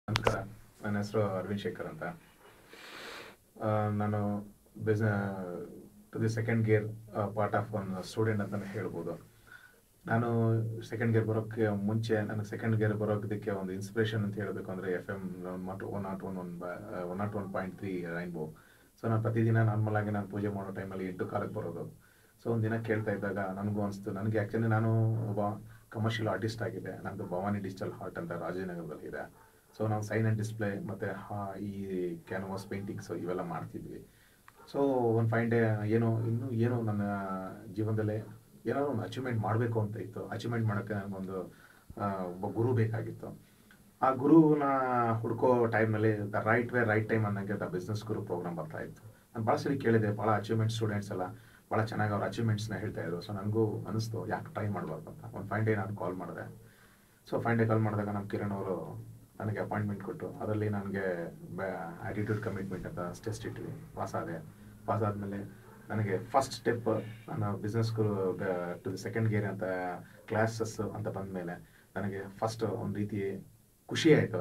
ನಮಸ್ಕಾರ. ನನ್ನ ಹೆಸರು ಅರವಿಂದ್ ಶೇಖರ್ ಅಂತ. ನಾನು to the second gear part of one student ಅಂತಲೇ ಹೇಳ್ಬೋದು. ನಾನು ಸೆಕೆಂಡ್ ಗೇರ್ ಬರೋಕ್ಕೆ ಮುಂಚೆ ನನಗೆ ಸೆಕೆಂಡ್ ಗೇರ್ ಬರೋದಕ್ಕೆ ಒಂದು ಇನ್ಸ್ಪಿರೇಷನ್ ಅಂತ ಹೇಳಬೇಕು ಅಂದರೆ FM 101.3 ರೈನ್ಬೋ. ಸೊ ನಾನು ಪ್ರತಿದಿನ ನಾರ್ಮಲ್ ಆಗಿ ನಾನು ಪೂಜೆ ಮಾಡೋ ಟೈಮಲ್ಲಿ 8 ಕಾಲಕ್ಕೆ ಬರೋದು. ಸೊ ಒಂದು ದಿನ ಕೇಳ್ತಾ ಇದ್ದಾಗ ನನಗೂ ಅನಿಸ್ತು, ನನಗೆ ಆ್ಯಕ್ಚುಲಿ ನಾನು ಒಬ್ಬ ಕಮರ್ಷಿಯಲ್ ಆರ್ಟಿಸ್ಟ್ ಆಗಿದೆ. ನಮ್ಮದು ಭವಾನಿ ಡಿಜಿಟಲ್ ಆರ್ಟ್ ಅಂತ ರಾಜನಗರದಲ್ಲಿ ಇದೆ. ಸೊ ನಾವು ಸೈನ್ ಆ್ಯಂಡ್ ಡಿಸ್ಪ್ಲೇ ಮತ್ತು ಈ ಕ್ಯಾನ್ವಾಸ್ ಪೇಂಟಿಂಗ್ಸು ಇವೆಲ್ಲ ಮಾಡ್ತಿದ್ವಿ. ಸೊ ಒಂದು ಫೈನ್ ಡೇ ಏನೋ ನನ್ನ ಜೀವನದಲ್ಲೇ ಏನಾದರೂ ಒಂದು ಅಚೀವ್ಮೆಂಟ್ ಮಾಡಬೇಕು ಅಂತ ಇತ್ತು. ಅಚೀವ್ಮೆಂಟ್ ಮಾಡೋಕ್ಕೆ ನನಗೊಂದು ಒಬ್ಬ ಗುರು ಬೇಕಾಗಿತ್ತು. ಆ ಗುರುನ ಹುಡ್ಕೋ ಟೈಮ್ನಲ್ಲಿ the right way right time ಅನ್ನೋಂಗೆ ದ ಬಿಸ್ನೆಸ್ ಗುರು ಪ್ರೋಗ್ರಾಮ್ ಬರ್ತಾ ಇತ್ತು. ನಾನು ಭಾಳ ಸರಿ ಕೇಳಿದೆ, ಭಾಳ ಅಚೀವ್ಮೆಂಟ್ ಸ್ಟೂಡೆಂಟ್ಸ್ ಎಲ್ಲ ಭಾಳ ಚೆನ್ನಾಗಿ ಅವ್ರ ಅಚೀವ್ಮೆಂಟ್ಸ್ನ ಹೇಳ್ತಾ ಇದ್ರು. ಸೊ ನನಗೂ ಅನಿಸ್ತು ಯಾಕೆ ಟ್ರೈ ಮಾಡಬಾರ್ದು ಅಂತ. ಒಂದು ಫೈನ್ ಡೇ ನಾನು ಕಾಲ್ ಮಾಡಿದೆ. ಸೊ ಫೈನ್ ಡೇ ಕಾಲ್ ಮಾಡಿದಾಗ ನಮ್ಮ ಕಿರಣ್ ಅವರು ನನಗೆ ಅಪಾಯಿಂಟ್ಮೆಂಟ್ ಕೊಟ್ಟು ಅದರಲ್ಲಿ ನನಗೆ ಆ್ಯಟಿಟ್ಯೂಡ್ ಕಮಿಟ್ಮೆಂಟ್ ಅಂತ ಟೆಸ್ಟ್ ಇಟ್ವಿ. ಪಾಸ್ ಆದಮೇಲೆ ನನಗೆ ಫಸ್ಟ್ ಸ್ಟೆಪ್ ನನ್ನ ಬಿಸ್ನೆಸ್ಗೂ ಟು ದಿ ಸೆಕೆಂಡ್ ಗೇರ್ ಅಂತ ಕ್ಲಾಸಸ್ ಅಂತ ಬಂದಮೇಲೆ ನನಗೆ ಫಸ್ಟ್ ಒಂದು ರೀತಿ ಖುಷಿ ಆಯಿತು.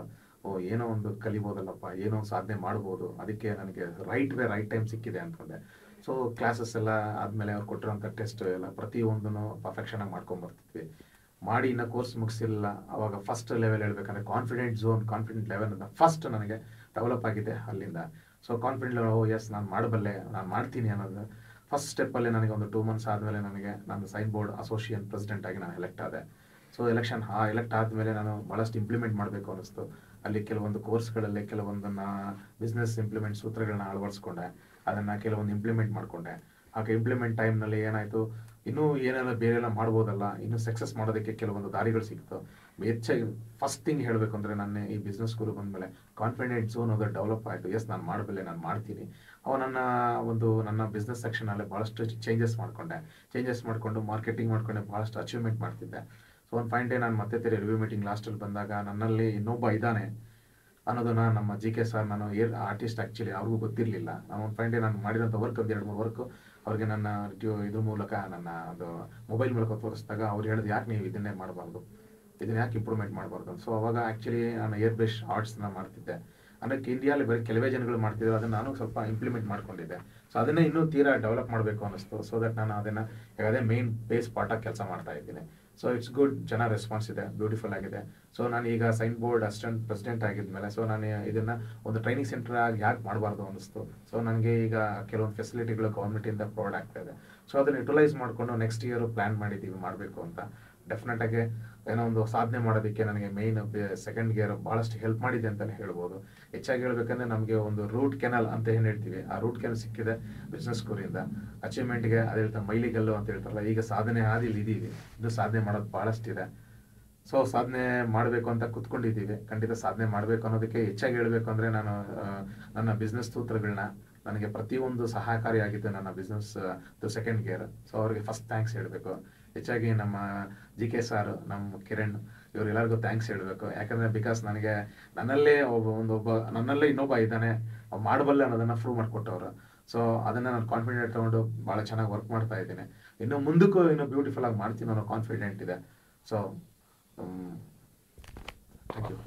ಏನೋ ಒಂದು ಕಲಿಬೋದಲ್ಲಪ್ಪ, ಏನೋ ಒಂದು ಸಾಧನೆ ಮಾಡ್ಬೋದು, ಅದಕ್ಕೆ ನನಗೆ ರೈಟ್ ವೇ ರೈಟ್ ಟೈಮ್ ಸಿಕ್ಕಿದೆ ಅಂತಂದೆ. ಸೊ ಕ್ಲಾಸಸ್ ಎಲ್ಲ ಆದಮೇಲೆ ಅವ್ರು ಕೊಟ್ಟಿರೋಂಥ ಟೆಸ್ಟ್ ಎಲ್ಲ ಪ್ರತಿಯೊಂದೂ ಪರ್ಫೆಕ್ಷನಾಗಿ ಮಾಡ್ಕೊಂಬರ್ತಿದ್ವಿ. ಮಾಡಿ ಇನ್ನೂ ಕೋರ್ಸ್ ಮುಗಿಸಿಲ್ಲ. ಅವಾಗ ಫಸ್ಟ್ ಲೆವೆಲ್ ಹೇಳ್ಬೇಕಂದ್ರೆ ಕಾನ್ಫಿಡೆಂಟ್ ಲೆವೆಲ್ ಅಂತ ಫಸ್ಟ್ ನನಗೆ ಡೆವಲಪ್ ಆಗಿದೆ ಅಲ್ಲಿಂದ. ಸೊ ಕಾನ್ಫಿಡೆಂಟ್ ಲೆವೆಲ್, ಎಸ್ ನಾನು ಮಾಡಬಲ್ಲೆ, ನಾನು ಮಾಡ್ತೀನಿ ಅನ್ನೋದು ಫಸ್ಟ್ ಸ್ಟೆಪ್ಪಲ್ಲಿ ನನಗೆ ಒಂದು 2 months ಆದಮೇಲೆ ನನಗೆ ನಾನು ಸೈನ್ ಬೋರ್ಡ್ ಅಸೋಸಿಯೇಷನ್ ಪ್ರೆಸಿಡೆಂಟ್ ಆಗಿ ನಾನು ಎಲೆಕ್ಟ್ ಆದೆ. ಸೊ ಎಲೆಕ್ಟ್ ಆದಮೇಲೆ ನಾನು ಭಾಳಷ್ಟು ಇಂಪ್ಲಿಮೆಂಟ್ ಮಾಡಬೇಕು ಅನ್ನಿಸ್ತು. ಅಲ್ಲಿ ಕೆಲವೊಂದು ಕೋರ್ಸ್ಗಳಲ್ಲಿ ಕೆಲವೊಂದನ್ನು ಬಿಸ್ನೆಸ್ ಇಂಪ್ಲಿಮೆಂಟ್ ಸೂತ್ರಗಳನ್ನ ಅಳವಡಿಸ್ಕೊಂಡೆ. ಅದನ್ನು ಕೆಲವೊಂದು ಇಂಪ್ಲಿಮೆಂಟ್ ಮಾಡಿಕೊಂಡೆ. ಹಾಗೆ ಇಂಪ್ಲಿಮೆಂಟ್ ಟೈಮ್ನಲ್ಲಿ ಏನಾಯಿತು, ಇನ್ನೂ ಏನೆಲ್ಲ ಬೇರೆಲ್ಲ ಮಾಡ್ಬೋದಲ್ಲ, ಇನ್ನೂ ಸಕ್ಸಸ್ ಮಾಡೋದಕ್ಕೆ ಕೆಲವೊಂದು ದಾರಿಗಳು ಸಿಕ್ತು. ಹೆಚ್ಚಾಗಿ ಫಸ್ಟ್ ಥಿಂಗ್ ಹೇಳಬೇಕು ಅಂದರೆ ನನ್ನ ಈ ಬಿಸ್ನೆಸ್ ಗುರು ಬಂದಮೇಲೆ ಕಾನ್ಫಿಡೆಂಟ್ ಝೋನ್ ಅದು ಡೆವಲಪ್ ಆಯಿತು. ಎಸ್ ನಾನು ಮಾಡಬಲ್ಲೆ, ನಾನು ಮಾಡ್ತೀನಿ. ನನ್ನ ಬಿಸ್ನೆಸ್ ಸೆಕ್ಷನಲ್ಲಿ ಭಾಳಷ್ಟು ಚೇಂಜಸ್ ಮಾಡಿಕೊಂಡು ಮಾರ್ಕೆಟಿಂಗ್ ಮಾಡ್ಕೊಂಡೆ ಭಾಳಷ್ಟು ಅಚೀವ್ಮೆಂಟ್ ಮಾಡ್ತಿದ್ದೆ. ಸೊ ಒಂದು ಫೈನ್ ಡೇ ನಾನು ಮತ್ತೆ ರಿವ್ಯೂ ಮೀಟಿಂಗ್ ಲಾಸ್ಟಲ್ಲಿ ಬಂದಾಗ ನನ್ನಲ್ಲಿ ಇನ್ನೊಬ್ಬ ಇದ್ದಾನೆ ಅನ್ನೋದನ್ನ ನಮ್ಮ GK ಸರ್, ನಾನು ಆರ್ಟಿಸ್ಟ್ ಆ್ಯಕ್ಚುಲಿ ಅವ್ರಿಗೂ ಗೊತ್ತಿರಲಿಲ್ಲ. ನಾನು ಒಂದು ಫೈನ್ ಡೇ ನಾನು ಮಾಡಿರೋಂಥ ವರ್ಕ್ ಒಂದು 2-3 ವರ್ಕು ಅವ್ರಿಗೆ ನನ್ನ ಇದ್ರ ಮೂಲಕ ನನ್ನ ಅದು ಮೊಬೈಲ್ ಮೂಲಕ ತೋರಿಸಿದಾಗ ಅವ್ರು ಹೇಳಿದ್ರು, ಯಾಕೆ ನೀವು ಇದನ್ನೇ ಮಾಡಬಾರ್ದು, ಇದನ್ನ ಯಾಕೆ ಇಂಪ್ರೂವ್ಮೆಂಟ್ ಮಾಡಬಾರ್ದು. ಸೊ ಅವಾಗ ಆ್ಯಕ್ಚುಲಿ ನಾನು ಏರ್ ಬ್ರಷ್ ಆರ್ಟ್ಸ್ನ ಮಾಡ್ತಿದ್ದೆ. ಅಂದರೆ ಇಂಡಿಯಾಲಿ ಬರೀ ಕೆಲವೇ ಜನಗಳು ಮಾಡ್ತಿದ್ರು, ಅದನ್ನು ನಾನು ಸ್ವಲ್ಪ ಇಂಪ್ಲಿಮೆಂಟ್ ಮಾಡ್ಕೊಂಡಿದ್ದೆ. ಸೊ ಅದನ್ನೇ ಇನ್ನೂ ತೀರಾ ಡೆವಲಪ್ ಮಾಡಬೇಕು ಅನ್ನಿಸ್ತು. ಸೊ ದಟ್ ನಾನು ಅದನ್ನು ಅದೇ ಮೇನ್ ಬೇಸ್ ಪಾರ್ಟಾಗಿ ಕೆಲಸ ಮಾಡ್ತಾ ಇದ್ದೀನಿ. ಸೊ ಇಟ್ಸ್ ಗುಡ್, ಚೆನ್ನಾಗಿ ರೆಸ್ಪಾನ್ಸ್ ಇದೆ, ಬ್ಯೂಟಿಫುಲ್ ಆಗಿದೆ. ಸೊ ನಾನು ಈಗ ಸೈನ್ ಬೋರ್ಡ್ ಅಸಿಸ್ಟೆಂಟ್ ಪ್ರೆಸಿಡೆಂಟ್ ಆಗಿದ್ಮೇಲೆ ಸೊ ನಾನು ಇದನ್ನು ಒಂದು ಟ್ರೈನಿಂಗ್ ಸೆಂಟರ್ ಆಗಿ ಯಾಕೆ ಮಾಡಬಾರ್ದು ಅನ್ನಿಸ್ತು. ಸೊ ನನಗೆ ಈಗ ಕೆಲವೊಂದು ಫೆಸಿಲಿಟಿಗಳು ಗೌರ್ಮೆಂಟಿಂದ ಪ್ರೊವೈಡ್ ಆಗ್ತಾ ಇದೆ. ಸೊ ಅದನ್ನು ಯುಟಿಲೈಸ್ ಮಾಡಿಕೊಂಡು ನೆಕ್ಸ್ಟ್ ಇಯರ್ ಪ್ಲ್ಯಾನ್ ಮಾಡಿದ್ದೀವಿ ಮಾಡಬೇಕು ಅಂತ. ಡೆಫಿನೆಟಾಗಿ ಏನೋ ಒಂದು ಸಾಧನೆ ಮಾಡೋದಕ್ಕೆ ನನಗೆ ಮೇಯ್ನ್ ಸೆಕೆಂಡ್ ಗೇರ್ ಭಾಳಷ್ಟು ಹೆಲ್ಪ್ ಮಾಡಿದೆ ಅಂತಲೇ ಹೇಳ್ಬೋದು. ಹೆಚ್ಚಾಗಿ ಹೇಳ್ಬೇಕಂದ್ರೆ ನಮಗೆ ಒಂದು ರೂಟ್ ಕೆನಲ್ ಅಂತ ಏನು ಹೇಳ್ತೀವಿ, ಆ ರೂಟ್ ಕೆನಲ್ ಸಿಕ್ಕಿದೆ ಬಿಸ್ನೆಸ್ ಗುರಿಂದ. ಅಚೀವ್ಮೆಂಟ್ಗೆ ಅದು ಹೇಳ್ತಾರೆ ಮೈಲಿಗಲ್ಲು ಅಂತ ಹೇಳ್ತಾರಲ್ಲ, ಈಗ ಸಾಧನೆ ಇಲ್ಲಿ ಇದ್ದೀವಿ, ಇದು ಸಾಧನೆ ಮಾಡೋದು ಭಾಳಷ್ಟಿದೆ. ಸೊ ಸಾಧನೆ ಮಾಡಬೇಕು ಅಂತ ಕೂತ್ಕೊಂಡಿದ್ದೀವಿ. ಖಂಡಿತ ಸಾಧನೆ ಮಾಡಬೇಕು ಅನ್ನೋದಕ್ಕೆ ಹೆಚ್ಚಾಗಿ ಹೇಳಬೇಕು ಅಂದರೆ ನಾನು ನನ್ನ ಬಿಸ್ನೆಸ್ ಸೂತ್ರಗಳನ್ನ ನನಗೆ ಪ್ರತಿಯೊಂದು ಸಹಕಾರಿಯಾಗಿದ್ದು ನನ್ನ ಬಿಸ್ನೆಸ್ ಸೆಕೆಂಡ್ ಗೇರ್. ಸೊ ಅವ್ರಿಗೆ ಫಸ್ಟ್ ಥ್ಯಾಂಕ್ಸ್ ಹೇಳಬೇಕು. ಹೆಚ್ಚಾಗಿ ನಮ್ಮ GK ಸರ್, ನಮ್ಮ ಕಿರಣ್, ಇವರೆಲ್ಲರಿಗೂ ಥ್ಯಾಂಕ್ಸ್ ಹೇಳಬೇಕು. ಯಾಕಂದರೆ ಬಿಕಾಸ್ ನನಗೆ ನನ್ನಲ್ಲೇ ಇನ್ನೊಬ್ಬ ಇದ್ದಾನೆ, ಮಾಡಬಲ್ಲೆ ಅನ್ನೋದನ್ನು ಪ್ರೂವ್ ಮಾಡಿಕೊಟ್ಟವ್ರು. ಸೊ ಅದನ್ನು ನಾನು ಕಾನ್ಫಿಡೆಂಟ್ ತೊಗೊಂಡು ಭಾಳ ಚೆನ್ನಾಗಿ ವರ್ಕ್ ಮಾಡ್ತಾ ಇದ್ದೀನಿ. ಇನ್ನು ಮುಂದಕ್ಕೂ ಇನ್ನೂ ಬ್ಯೂಟಿಫುಲ್ ಆಗಿ ಮಾಡ್ತೀನಿ ಅನ್ನೋ ಕಾನ್ಫಿಡೆಂಟ್ ಇದೆ. So thank you.